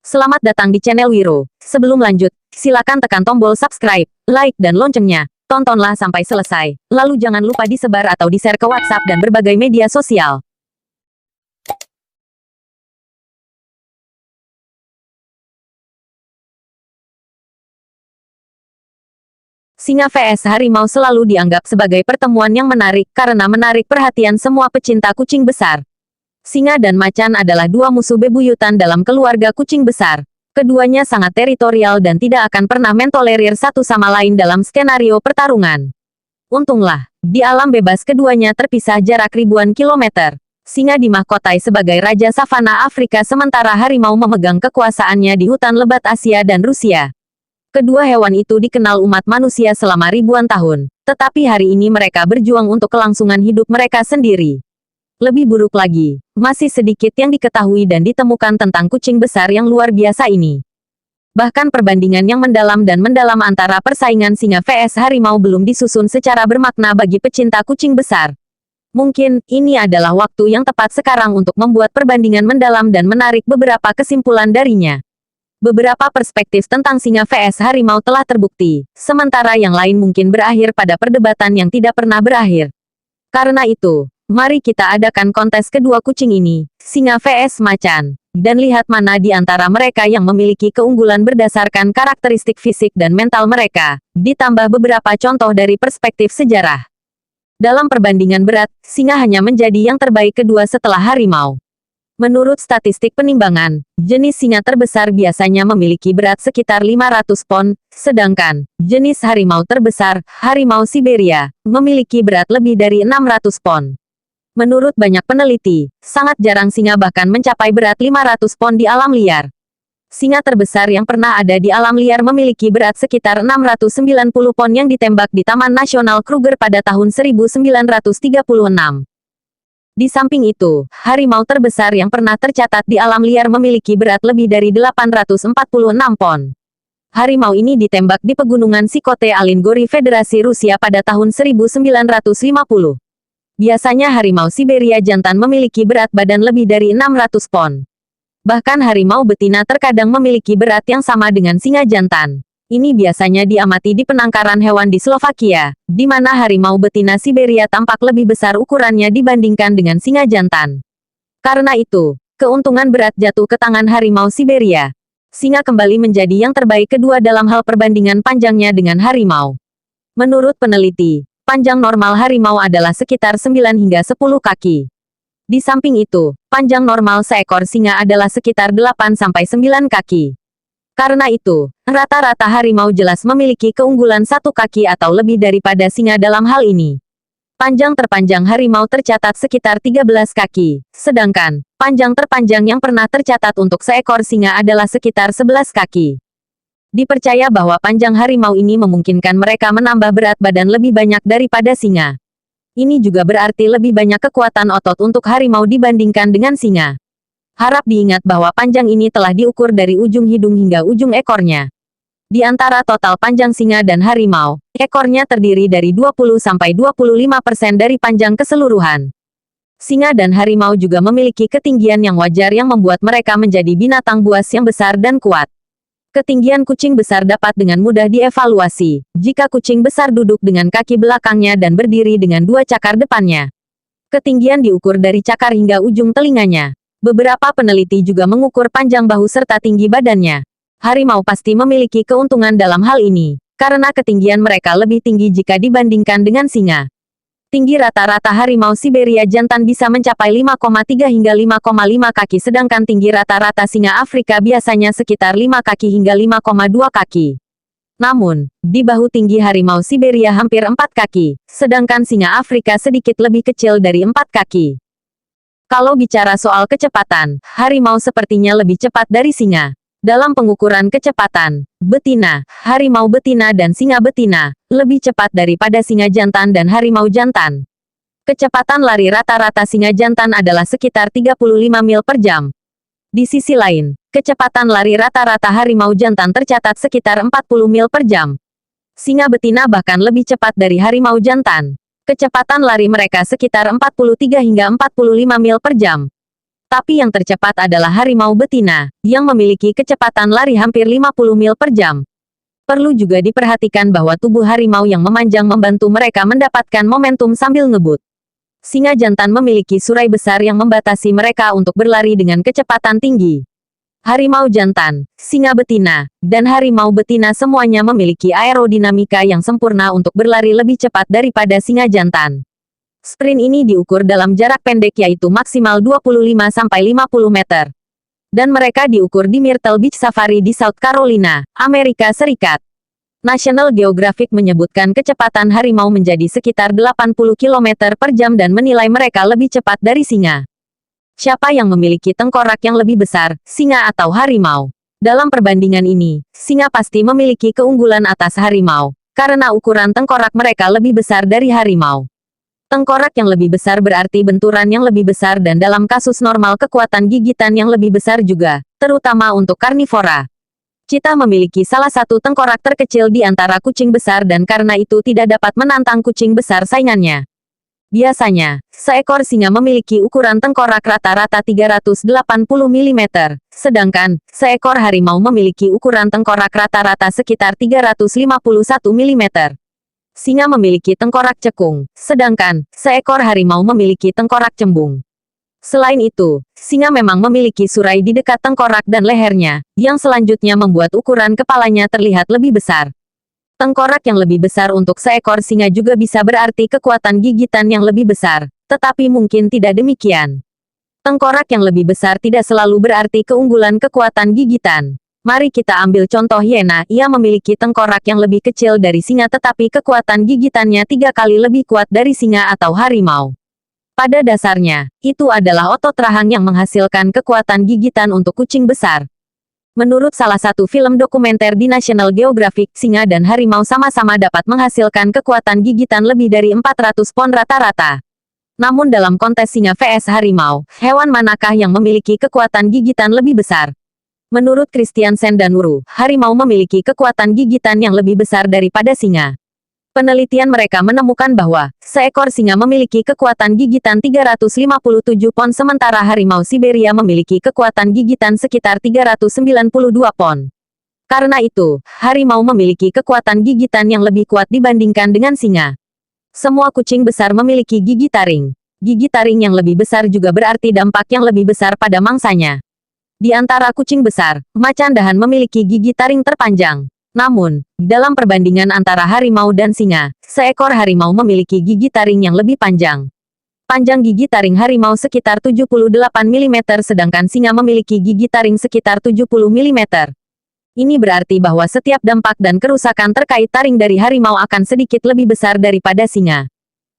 Selamat datang di channel Wiro. Sebelum lanjut, silakan tekan tombol subscribe, like, dan loncengnya. Tontonlah sampai selesai. Lalu jangan lupa disebar atau di-share ke WhatsApp dan berbagai media sosial. Singa vs Harimau selalu dianggap sebagai pertemuan yang menarik karena menarik perhatian semua pecinta kucing besar. Singa dan macan adalah dua musuh bebuyutan dalam keluarga kucing besar. Keduanya sangat teritorial dan tidak akan pernah mentolerir satu sama lain dalam skenario pertarungan. Untunglah, di alam bebas keduanya terpisah jarak ribuan kilometer. Singa dimahkotai sebagai Raja Savana Afrika sementara harimau memegang kekuasaannya di hutan lebat Asia dan Rusia. Kedua hewan itu dikenal umat manusia selama ribuan tahun, tetapi hari ini mereka berjuang untuk kelangsungan hidup mereka sendiri. Lebih buruk lagi, masih sedikit yang diketahui dan ditemukan tentang kucing besar yang luar biasa ini. Bahkan perbandingan yang mendalam dan mendalam antara persaingan singa vs harimau belum disusun secara bermakna bagi pecinta kucing besar. Mungkin, ini adalah waktu yang tepat sekarang untuk membuat perbandingan mendalam dan menarik beberapa kesimpulan darinya. Beberapa perspektif tentang singa vs harimau telah terbukti, sementara yang lain mungkin berakhir pada perdebatan yang tidak pernah berakhir. Karena itu, mari kita adakan kontes kedua kucing ini, singa vs macan, dan lihat mana di antara mereka yang memiliki keunggulan berdasarkan karakteristik fisik dan mental mereka, ditambah beberapa contoh dari perspektif sejarah. Dalam perbandingan berat, singa hanya menjadi yang terbaik kedua setelah harimau. Menurut statistik penimbangan, jenis singa terbesar biasanya memiliki berat sekitar 500 pon, sedangkan jenis harimau terbesar, harimau Siberia, memiliki berat lebih dari 600 pon. Menurut banyak peneliti, sangat jarang singa bahkan mencapai berat 500 pon di alam liar. Singa terbesar yang pernah ada di alam liar memiliki berat sekitar 690 pon yang ditembak di Taman Nasional Kruger pada tahun 1936. Di samping itu, harimau terbesar yang pernah tercatat di alam liar memiliki berat lebih dari 846 pon. Harimau ini ditembak di pegunungan Sikote Alin-Gori Federasi Rusia pada tahun 1950. Biasanya harimau Siberia jantan memiliki berat badan lebih dari 600 pon. Bahkan harimau betina terkadang memiliki berat yang sama dengan singa jantan. Ini biasanya diamati di penangkaran hewan di Slovakia, di mana harimau betina Siberia tampak lebih besar ukurannya dibandingkan dengan singa jantan. Karena itu, keuntungan berat jatuh ke tangan harimau Siberia. Singa kembali menjadi yang terbaik kedua dalam hal perbandingan panjangnya dengan harimau. Menurut peneliti, panjang normal harimau adalah sekitar 9 hingga 10 kaki. Di samping itu, panjang normal seekor singa adalah sekitar 8-9 kaki. Karena itu, rata-rata harimau jelas memiliki keunggulan 1 kaki atau lebih daripada singa dalam hal ini. Panjang terpanjang harimau tercatat sekitar 13 kaki, sedangkan panjang terpanjang yang pernah tercatat untuk seekor singa adalah sekitar 11 kaki. Dipercaya bahwa panjang harimau ini memungkinkan mereka menambah berat badan lebih banyak daripada singa. Ini juga berarti lebih banyak kekuatan otot untuk harimau dibandingkan dengan singa. Harap diingat bahwa panjang ini telah diukur dari ujung hidung hingga ujung ekornya. Di antara total panjang singa dan harimau, ekornya terdiri dari 20-25% dari panjang keseluruhan. Singa dan harimau juga memiliki ketinggian yang wajar yang membuat mereka menjadi binatang buas yang besar dan kuat. Ketinggian kucing besar dapat dengan mudah dievaluasi, jika kucing besar duduk dengan kaki belakangnya dan berdiri dengan 2 cakar depannya. Ketinggian diukur dari cakar hingga ujung telinganya. Beberapa peneliti juga mengukur panjang bahu serta tinggi badannya. Harimau pasti memiliki keuntungan dalam hal ini, karena ketinggian mereka lebih tinggi jika dibandingkan dengan singa. Tinggi rata-rata harimau Siberia jantan bisa mencapai 5,3 hingga 5,5 kaki sedangkan tinggi rata-rata singa Afrika biasanya sekitar 5 kaki hingga 5,2 kaki. Namun, di bahu tinggi harimau Siberia hampir 4 kaki, sedangkan singa Afrika sedikit lebih kecil dari 4 kaki. Kalau bicara soal kecepatan, harimau sepertinya lebih cepat dari singa. Dalam pengukuran kecepatan, betina, harimau betina dan singa betina, lebih cepat daripada singa jantan dan harimau jantan. Kecepatan lari rata-rata singa jantan adalah sekitar 35 mil per jam. Di sisi lain, kecepatan lari rata-rata harimau jantan tercatat sekitar 40 mil per jam. Singa betina bahkan lebih cepat dari harimau jantan. Kecepatan lari mereka sekitar 43 hingga 45 mil per jam. Tapi yang tercepat adalah harimau betina, yang memiliki kecepatan lari hampir 50 mil per jam. Perlu juga diperhatikan bahwa tubuh harimau yang memanjang membantu mereka mendapatkan momentum sambil ngebut. Singa jantan memiliki surai besar yang membatasi mereka untuk berlari dengan kecepatan tinggi. Harimau jantan, singa betina, dan harimau betina semuanya memiliki aerodinamika yang sempurna untuk berlari lebih cepat daripada singa jantan. Sprint ini diukur dalam jarak pendek yaitu maksimal 25-50 meter. Dan mereka diukur di Myrtle Beach Safari di South Carolina, Amerika Serikat. National Geographic menyebutkan kecepatan harimau menjadi sekitar 80 km per jam dan menilai mereka lebih cepat dari singa. Siapa yang memiliki tengkorak yang lebih besar, singa atau harimau? Dalam perbandingan ini, singa pasti memiliki keunggulan atas harimau, karena ukuran tengkorak mereka lebih besar dari harimau. Tengkorak yang lebih besar berarti benturan yang lebih besar dan dalam kasus normal kekuatan gigitan yang lebih besar juga, terutama untuk karnivora. Cheetah memiliki salah satu tengkorak terkecil di antara kucing besar dan karena itu tidak dapat menantang kucing besar saingannya. Biasanya, seekor singa memiliki ukuran tengkorak rata-rata 380 mm, sedangkan seekor harimau memiliki ukuran tengkorak rata-rata sekitar 351 mm. Singa memiliki tengkorak cekung, sedangkan seekor harimau memiliki tengkorak cembung. Selain itu, singa memang memiliki surai di dekat tengkorak dan lehernya, yang selanjutnya membuat ukuran kepalanya terlihat lebih besar. Tengkorak yang lebih besar untuk seekor singa juga bisa berarti kekuatan gigitan yang lebih besar, tetapi mungkin tidak demikian. Tengkorak yang lebih besar tidak selalu berarti keunggulan kekuatan gigitan. Mari kita ambil contoh hiena, ia memiliki tengkorak yang lebih kecil dari singa tetapi kekuatan gigitannya 3 kali lebih kuat dari singa atau harimau. Pada dasarnya, itu adalah otot rahang yang menghasilkan kekuatan gigitan untuk kucing besar. Menurut salah satu film dokumenter di National Geographic, singa dan harimau sama-sama dapat menghasilkan kekuatan gigitan lebih dari 400 pon rata-rata. Namun dalam kontes singa vs harimau, hewan manakah yang memiliki kekuatan gigitan lebih besar? Menurut Christiansen dan Wuru, harimau memiliki kekuatan gigitan yang lebih besar daripada singa. Penelitian mereka menemukan bahwa seekor singa memiliki kekuatan gigitan 357 pon sementara harimau Siberia memiliki kekuatan gigitan sekitar 392 pon. Karena itu, harimau memiliki kekuatan gigitan yang lebih kuat dibandingkan dengan singa. Semua kucing besar memiliki gigi taring. Gigi taring yang lebih besar juga berarti dampak yang lebih besar pada mangsanya. Di antara kucing besar, macan dahan memiliki gigi taring terpanjang. Namun, dalam perbandingan antara harimau dan singa, seekor harimau memiliki gigi taring yang lebih panjang. Panjang gigi taring harimau sekitar 78 mm sedangkan singa memiliki gigi taring sekitar 70 mm. Ini berarti bahwa setiap dampak dan kerusakan terkait taring dari harimau akan sedikit lebih besar daripada singa.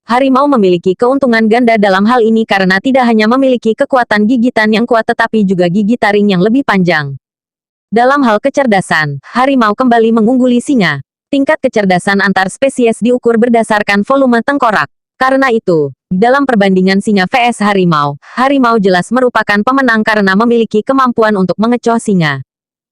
Harimau memiliki keuntungan ganda dalam hal ini karena tidak hanya memiliki kekuatan gigitan yang kuat tetapi juga gigi taring yang lebih panjang. Dalam hal kecerdasan, harimau kembali mengungguli singa. Tingkat kecerdasan antar spesies diukur berdasarkan volume tengkorak. Karena itu, dalam perbandingan singa vs harimau, harimau jelas merupakan pemenang karena memiliki kemampuan untuk mengecoh singa.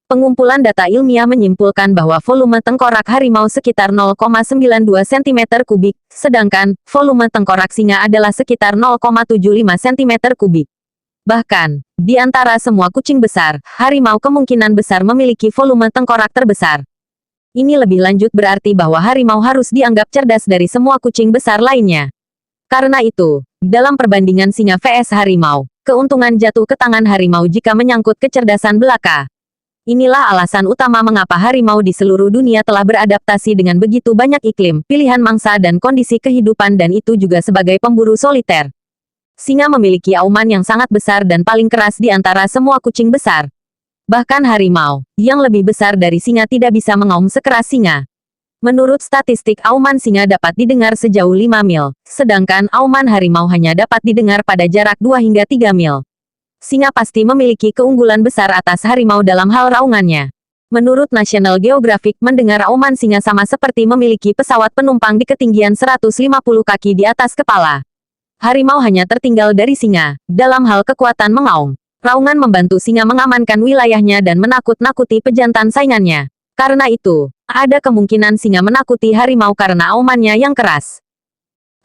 Pengumpulan data ilmiah menyimpulkan bahwa volume tengkorak harimau sekitar 0,92 cm3, sedangkan volume tengkorak singa adalah sekitar 0,75 cm3. Bahkan, di antara semua kucing besar, harimau kemungkinan besar memiliki volume tengkorak terbesar. Ini lebih lanjut berarti bahwa harimau harus dianggap cerdas dari semua kucing besar lainnya. Karena itu, dalam perbandingan singa vs harimau, keuntungan jatuh ke tangan harimau jika menyangkut kecerdasan belaka. Inilah alasan utama mengapa harimau di seluruh dunia telah beradaptasi dengan begitu banyak iklim, pilihan mangsa dan kondisi kehidupan dan itu juga sebagai pemburu soliter. Singa memiliki auman yang sangat besar dan paling keras di antara semua kucing besar. Bahkan harimau, yang lebih besar dari singa tidak bisa mengaum sekeras singa. Menurut statistik auman singa dapat didengar sejauh 5 mil, sedangkan auman harimau hanya dapat didengar pada jarak 2 hingga 3 mil. Singa pasti memiliki keunggulan besar atas harimau dalam hal raungannya. Menurut National Geographic, mendengar auman singa sama seperti memiliki pesawat penumpang di ketinggian 150 kaki di atas kepala. Harimau hanya tertinggal dari singa, dalam hal kekuatan mengaum. Raungan membantu singa mengamankan wilayahnya dan menakut-nakuti pejantan saingannya. Karena itu, ada kemungkinan singa menakuti harimau karena aumannya yang keras.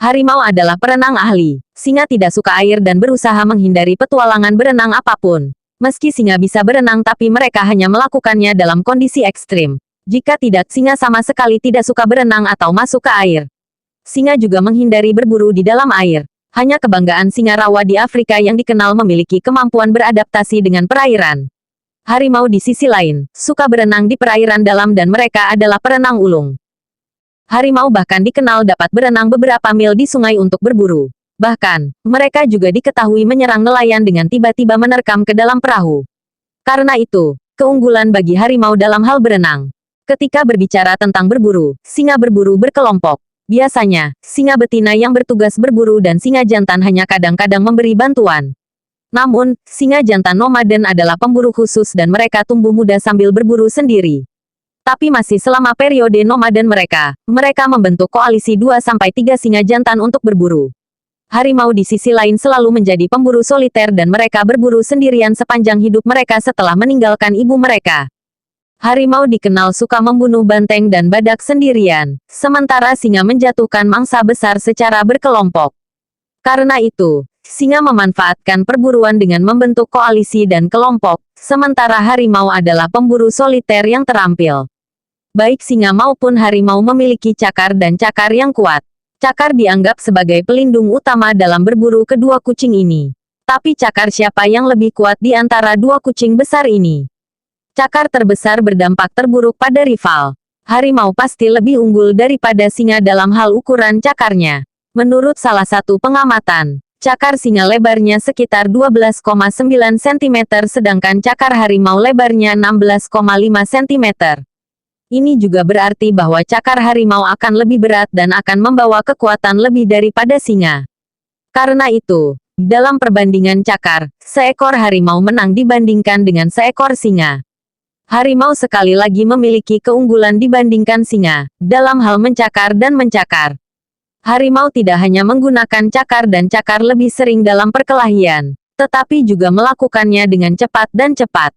Harimau adalah perenang ahli. Singa tidak suka air dan berusaha menghindari petualangan berenang apapun. Meski singa bisa berenang tapi mereka hanya melakukannya dalam kondisi ekstrim. Jika tidak, singa sama sekali tidak suka berenang atau masuk ke air. Singa juga menghindari berburu di dalam air. Hanya kebanggaan singa rawa di Afrika yang dikenal memiliki kemampuan beradaptasi dengan perairan. Harimau di sisi lain, suka berenang di perairan dalam dan mereka adalah perenang ulung. Harimau bahkan dikenal dapat berenang beberapa mil di sungai untuk berburu. Bahkan, mereka juga diketahui menyerang nelayan dengan tiba-tiba menerkam ke dalam perahu. Karena itu, keunggulan bagi harimau dalam hal berenang. Ketika berbicara tentang berburu, singa berburu berkelompok. Biasanya, singa betina yang bertugas berburu dan singa jantan hanya kadang-kadang memberi bantuan. Namun, singa jantan nomaden adalah pemburu khusus dan mereka tumbuh muda sambil berburu sendiri. Tapi masih selama periode nomaden mereka membentuk koalisi 2-3 singa jantan untuk berburu. Harimau di sisi lain selalu menjadi pemburu soliter dan mereka berburu sendirian sepanjang hidup mereka setelah meninggalkan ibu mereka. Harimau dikenal suka membunuh banteng dan badak sendirian, sementara singa menjatuhkan mangsa besar secara berkelompok. Karena itu, singa memanfaatkan perburuan dengan membentuk koalisi dan kelompok, sementara harimau adalah pemburu soliter yang terampil. Baik singa maupun harimau memiliki cakar dan cakar yang kuat. Cakar dianggap sebagai pelindung utama dalam berburu kedua kucing ini. Tapi cakar siapa yang lebih kuat di antara dua kucing besar ini? Cakar terbesar berdampak terburuk pada rival. Harimau pasti lebih unggul daripada singa dalam hal ukuran cakarnya. Menurut salah satu pengamatan, cakar singa lebarnya sekitar 12,9 cm sedangkan cakar harimau lebarnya 16,5 cm. Ini juga berarti bahwa cakar harimau akan lebih berat dan akan membawa kekuatan lebih daripada singa. Karena itu, dalam perbandingan cakar, seekor harimau menang dibandingkan dengan seekor singa. Harimau sekali lagi memiliki keunggulan dibandingkan singa, dalam hal mencakar dan mencakar. Harimau tidak hanya menggunakan cakar dan cakar lebih sering dalam perkelahian, tetapi juga melakukannya dengan cepat dan cepat.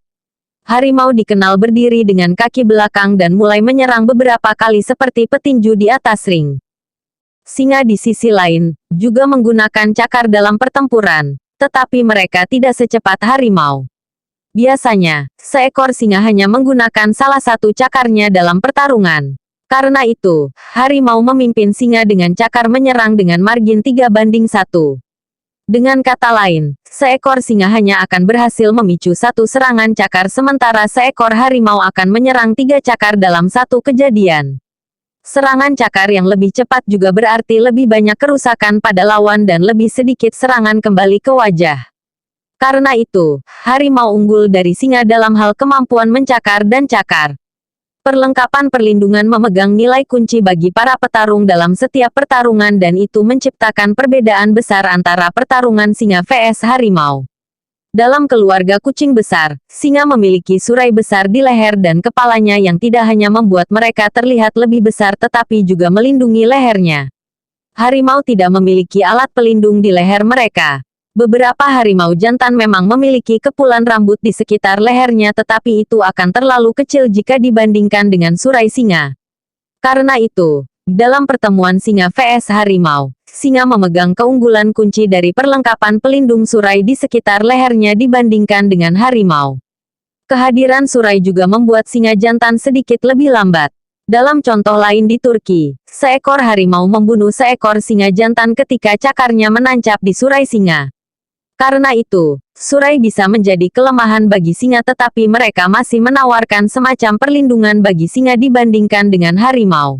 Harimau dikenal berdiri dengan kaki belakang dan mulai menyerang beberapa kali seperti petinju di atas ring. Singa di sisi lain, juga menggunakan cakar dalam pertempuran, tetapi mereka tidak secepat harimau. Biasanya, seekor singa hanya menggunakan salah satu cakarnya dalam pertarungan. Karena itu, harimau memimpin singa dengan cakar menyerang dengan margin 3-1. Dengan kata lain, seekor singa hanya akan berhasil memicu satu serangan cakar sementara seekor harimau akan menyerang 3 cakar dalam satu kejadian. Serangan cakar yang lebih cepat juga berarti lebih banyak kerusakan pada lawan dan lebih sedikit serangan kembali ke wajah. Karena itu, harimau unggul dari singa dalam hal kemampuan mencakar dan cakar. Perlengkapan perlindungan memegang nilai kunci bagi para petarung dalam setiap pertarungan dan itu menciptakan perbedaan besar antara pertarungan singa vs harimau. Dalam keluarga kucing besar, singa memiliki surai besar di leher dan kepalanya yang tidak hanya membuat mereka terlihat lebih besar tetapi juga melindungi lehernya. Harimau tidak memiliki alat pelindung di leher mereka. Beberapa harimau jantan memang memiliki kepulan rambut di sekitar lehernya tetapi itu akan terlalu kecil jika dibandingkan dengan surai singa. Karena itu, dalam pertemuan singa vs harimau, singa memegang keunggulan kunci dari perlengkapan pelindung surai di sekitar lehernya dibandingkan dengan harimau. Kehadiran surai juga membuat singa jantan sedikit lebih lambat. Dalam contoh lain di Turki, seekor harimau membunuh seekor singa jantan ketika cakarnya menancap di surai singa. Karena itu, surai bisa menjadi kelemahan bagi singa tetapi mereka masih menawarkan semacam perlindungan bagi singa dibandingkan dengan harimau.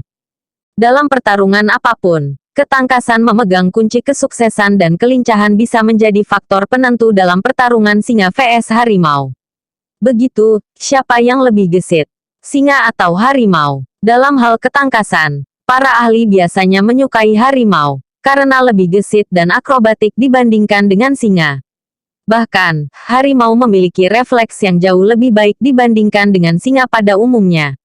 Dalam pertarungan apapun, ketangkasan memegang kunci kesuksesan dan kelincahan bisa menjadi faktor penentu dalam pertarungan singa vs harimau. Begitu, siapa yang lebih gesit? Singa atau harimau? Dalam hal ketangkasan, para ahli biasanya menyukai harimau karena lebih gesit dan akrobatik dibandingkan dengan singa. Bahkan, harimau memiliki refleks yang jauh lebih baik dibandingkan dengan singa pada umumnya.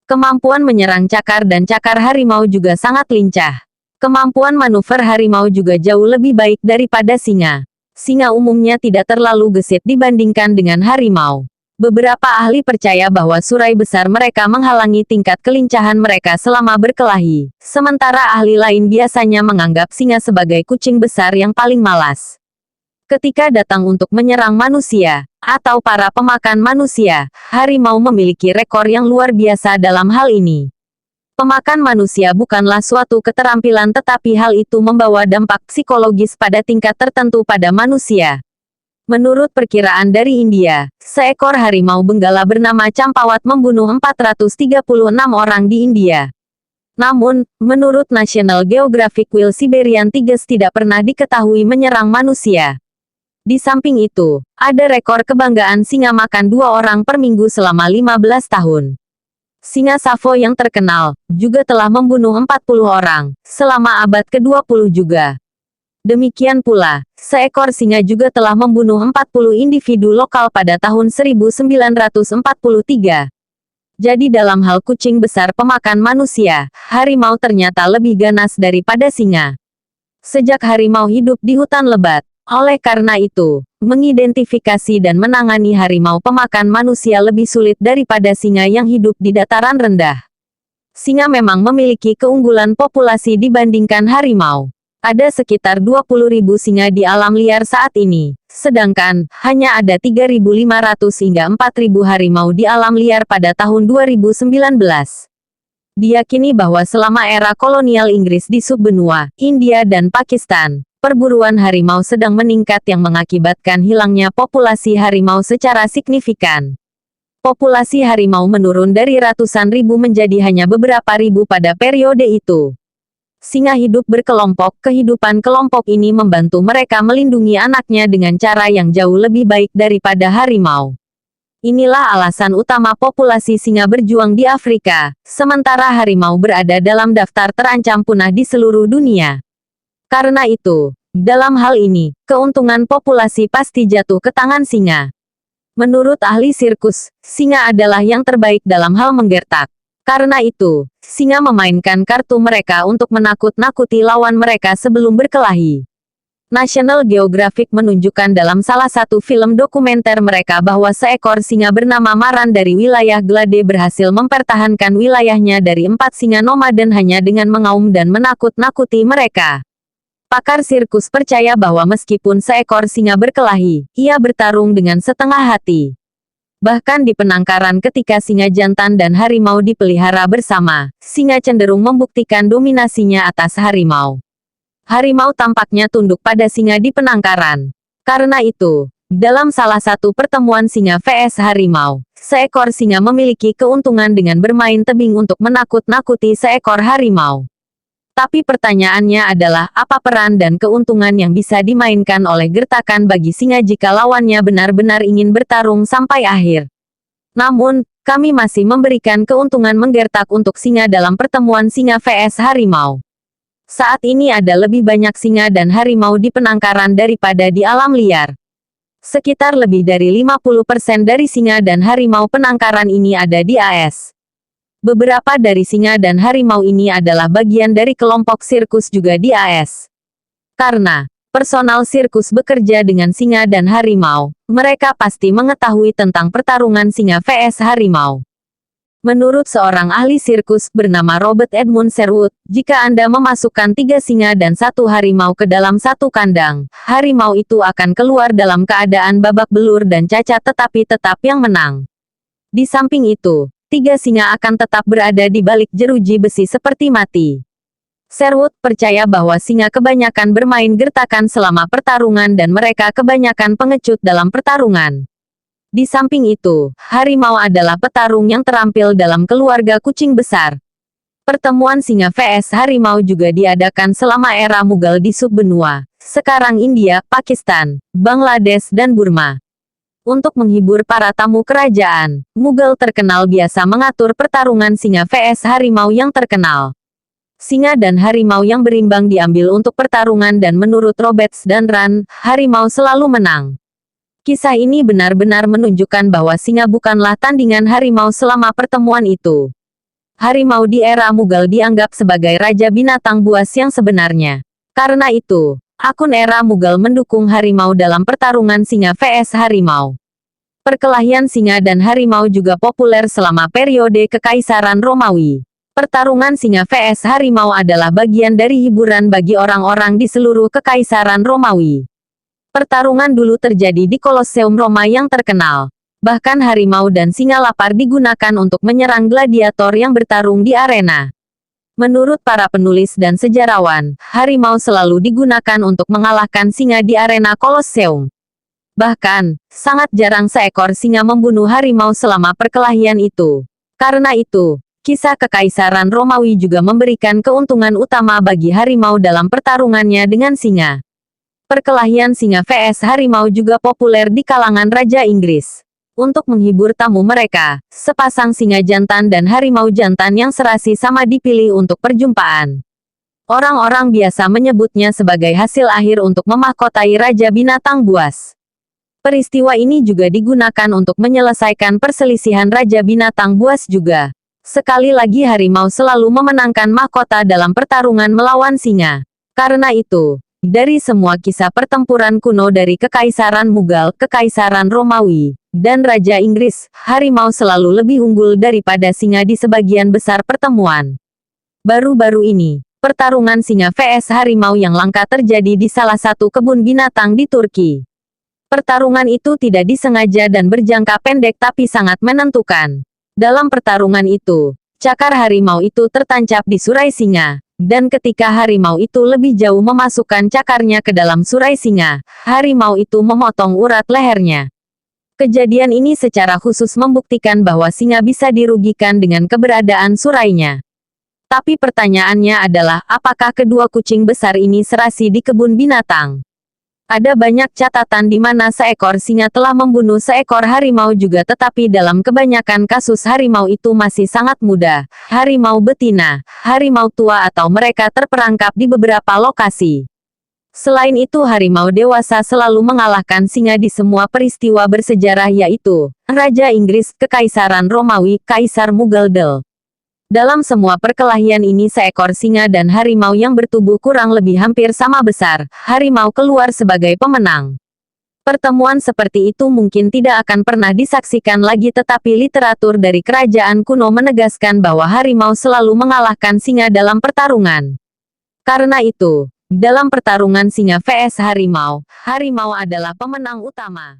Kemampuan menyerang cakar dan cakar harimau juga sangat lincah. Kemampuan manuver harimau juga jauh lebih baik daripada singa. Singa umumnya tidak terlalu gesit dibandingkan dengan harimau. Beberapa ahli percaya bahwa surai besar mereka menghalangi tingkat kelincahan mereka selama berkelahi, sementara ahli lain biasanya menganggap singa sebagai kucing besar yang paling malas. Ketika datang untuk menyerang manusia, atau para pemakan manusia, harimau memiliki rekor yang luar biasa dalam hal ini. Pemakan manusia bukanlah suatu keterampilan, tetapi hal itu membawa dampak psikologis pada tingkat tertentu pada manusia. Menurut perkiraan dari India, seekor harimau benggala bernama Campawat membunuh 436 orang di India. Namun, menurut National Geographic, Wild Siberian Tigers tidak pernah diketahui menyerang manusia. Di samping itu, ada rekor kebanggaan singa makan 2 orang per minggu selama 15 tahun. Singa Savo yang terkenal, juga telah membunuh 40 orang, selama abad ke-20 juga. Demikian pula, seekor singa juga telah membunuh 40 individu lokal pada tahun 1943. Jadi dalam hal kucing besar pemakan manusia, harimau ternyata lebih ganas daripada singa. Sejak harimau hidup di hutan lebat, oleh karena itu, mengidentifikasi dan menangani harimau pemakan manusia lebih sulit daripada singa yang hidup di dataran rendah. Singa memang memiliki keunggulan populasi dibandingkan harimau. Ada sekitar 20.000 singa di alam liar saat ini, sedangkan hanya ada 3.500 hingga 4.000 harimau di alam liar pada tahun 2019. Diyakini bahwa selama era kolonial Inggris di subbenua, India dan Pakistan, perburuan harimau sedang meningkat yang mengakibatkan hilangnya populasi harimau secara signifikan. Populasi harimau menurun dari ratusan ribu menjadi hanya beberapa ribu pada periode itu. Singa hidup berkelompok. Kehidupan kelompok ini membantu mereka melindungi anaknya dengan cara yang jauh lebih baik daripada harimau. Inilah alasan utama populasi singa berjuang di Afrika, sementara harimau berada dalam daftar terancam punah di seluruh dunia. Karena itu, dalam hal ini, keuntungan populasi pasti jatuh ke tangan singa. Menurut ahli sirkus, singa adalah yang terbaik dalam hal menggertak. Karena itu, singa memainkan kartu mereka untuk menakut-nakuti lawan mereka sebelum berkelahi. National Geographic menunjukkan dalam salah satu film dokumenter mereka bahwa seekor singa bernama Maran dari wilayah Glade berhasil mempertahankan wilayahnya dari 4 singa nomaden hanya dengan mengaum dan menakut-nakuti mereka. Pakar sirkus percaya bahwa meskipun seekor singa berkelahi, ia bertarung dengan setengah hati. Bahkan di penangkaran ketika singa jantan dan harimau dipelihara bersama, singa cenderung membuktikan dominasinya atas harimau. Harimau tampaknya tunduk pada singa di penangkaran. Karena itu, dalam salah satu pertemuan singa vs harimau, seekor singa memiliki keuntungan dengan bermain tebing untuk menakut-nakuti seekor harimau. Tapi pertanyaannya adalah apa peran dan keuntungan yang bisa dimainkan oleh gertakan bagi singa jika lawannya benar-benar ingin bertarung sampai akhir. Namun, kami masih memberikan keuntungan menggertak untuk singa dalam pertemuan singa vs harimau. Saat ini ada lebih banyak singa dan harimau di penangkaran daripada di alam liar. Sekitar lebih dari 50% dari singa dan harimau penangkaran ini ada di AS. Beberapa dari singa dan harimau ini adalah bagian dari kelompok sirkus juga di AS. Karena personal sirkus bekerja dengan singa dan harimau, mereka pasti mengetahui tentang pertarungan singa vs harimau. Menurut seorang ahli sirkus bernama Robert Edmund Sherwood, jika Anda memasukkan 3 singa dan 1 harimau ke dalam satu kandang, harimau itu akan keluar dalam keadaan babak belur dan cacat tetapi tetap yang menang. Di samping itu, 3 singa akan tetap berada di balik jeruji besi seperti mati. Sherwood percaya bahwa singa kebanyakan bermain gertakan selama pertarungan dan mereka kebanyakan pengecut dalam pertarungan. Di samping itu, harimau adalah petarung yang terampil dalam keluarga kucing besar. Pertemuan singa vs harimau juga diadakan selama era Mughal di subbenua, sekarang India, Pakistan, Bangladesh dan Burma. Untuk menghibur para tamu kerajaan, Mughal terkenal biasa mengatur pertarungan singa vs harimau yang terkenal. Singa dan harimau yang berimbang diambil untuk pertarungan dan menurut Roberts dan Rand, harimau selalu menang. Kisah ini benar-benar menunjukkan bahwa singa bukanlah tandingan harimau selama pertemuan itu. Harimau di era Mughal dianggap sebagai raja binatang buas yang sebenarnya. Karena itu, akun era Mughal mendukung harimau dalam pertarungan singa vs harimau. Perkelahian singa dan harimau juga populer selama periode Kekaisaran Romawi. Pertarungan singa vs harimau adalah bagian dari hiburan bagi orang-orang di seluruh Kekaisaran Romawi. Pertarungan dulu terjadi di Kolosseum Roma yang terkenal. Bahkan harimau dan singa lapar digunakan untuk menyerang gladiator yang bertarung di arena. Menurut para penulis dan sejarawan, harimau selalu digunakan untuk mengalahkan singa di arena Kolosseum. Bahkan, sangat jarang seekor singa membunuh harimau selama perkelahian itu. Karena itu, kisah Kekaisaran Romawi juga memberikan keuntungan utama bagi harimau dalam pertarungannya dengan singa. Perkelahian singa vs harimau juga populer di kalangan Raja Inggris. Untuk menghibur tamu mereka, sepasang singa jantan dan harimau jantan yang serasi sama dipilih untuk perjumpaan. Orang-orang biasa menyebutnya sebagai hasil akhir untuk memahkotai Raja Binatang Buas. Peristiwa ini juga digunakan untuk menyelesaikan perselisihan Raja Binatang Buas juga. Sekali lagi harimau selalu memenangkan mahkota dalam pertarungan melawan singa. Karena itu, dari semua kisah pertempuran kuno dari Kekaisaran Mughal, Kekaisaran Romawi, dan Raja Inggris, harimau selalu lebih unggul daripada singa di sebagian besar pertemuan. Baru-baru ini, pertarungan singa vs harimau yang langka terjadi di salah satu kebun binatang di Turki. Pertarungan itu tidak disengaja dan berjangka pendek tapi sangat menentukan. Dalam pertarungan itu, cakar harimau itu tertancap di surai singa, dan ketika harimau itu lebih jauh memasukkan cakarnya ke dalam surai singa, harimau itu memotong urat lehernya. Kejadian ini secara khusus membuktikan bahwa singa bisa dirugikan dengan keberadaan surainya. Tapi pertanyaannya adalah, apakah kedua kucing besar ini serasi di kebun binatang? Ada banyak catatan di mana seekor singa telah membunuh seekor harimau juga, tetapi dalam kebanyakan kasus harimau itu masih sangat muda, harimau betina, harimau tua atau mereka terperangkap di beberapa lokasi. Selain itu harimau dewasa selalu mengalahkan singa di semua peristiwa bersejarah, yaitu Raja Inggris, Kekaisaran Romawi, Kaisar Mughal. Dalam semua perkelahian ini seekor singa dan harimau yang bertubuh kurang lebih hampir sama besar, harimau keluar sebagai pemenang. Pertemuan seperti itu mungkin tidak akan pernah disaksikan lagi, tetapi literatur dari kerajaan kuno menegaskan bahwa harimau selalu mengalahkan singa dalam pertarungan. Karena itu, dalam pertarungan singa vs harimau, harimau adalah pemenang utama.